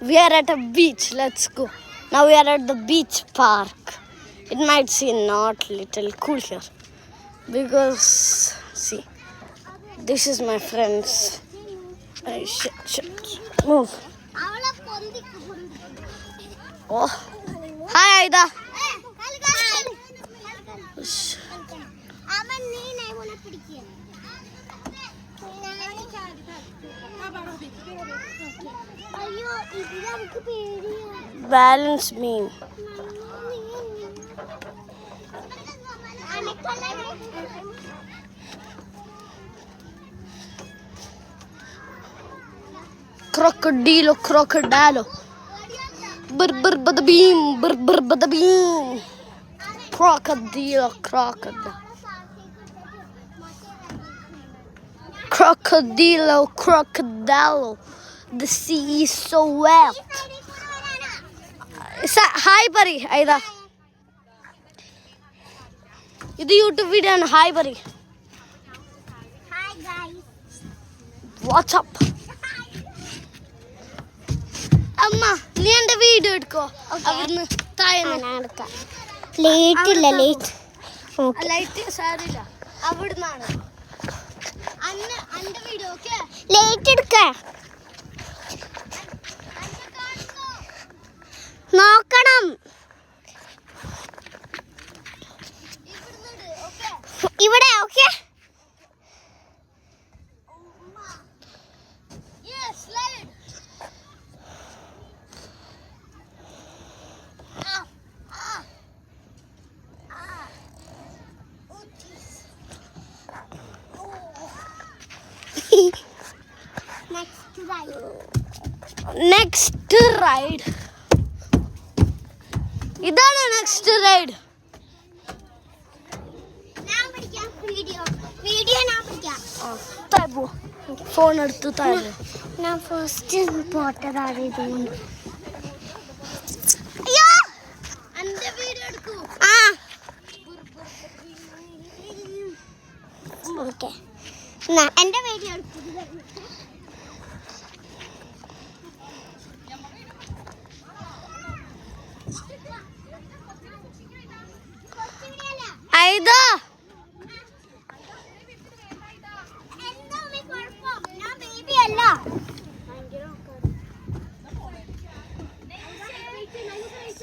We are at a beach. Let's go. Now we are at the beach park. It might seem not little cool here because see, this is my friends. Shit. Move. Oh, hi Aida. Balance beam. Crocodilo. Brr bada beam. Brr bada beam. Crocodilo. Crocodile. The sea is so wet. Hi Pari, Aida. This YouTube video and hi Pari. Hi guys. What's up? Amma, നീ എൻ്റെ video എടുക്കോ. അവിടുന്ന് താഴെ late ഇല്ല light സാരില്ല അവിടുന്നാണ് അന്റെ video okay. Late എടുക്ക നോക്കണം. ഇവിടെ ഓക്കെ. നെക്സ്റ്റ് റൈഡ് ഇതാണ്. നെക്സ്റ്റ് റൈഡ് ഫോൺ എടുത്ത് താഴെ. ഞാൻ ഫസ്റ്റ് പോട്ടതാണ് ഇതുകൊണ്ട്. ഓക്കെ എന്റെ വീഡിയോ എടുക്കും. Aida.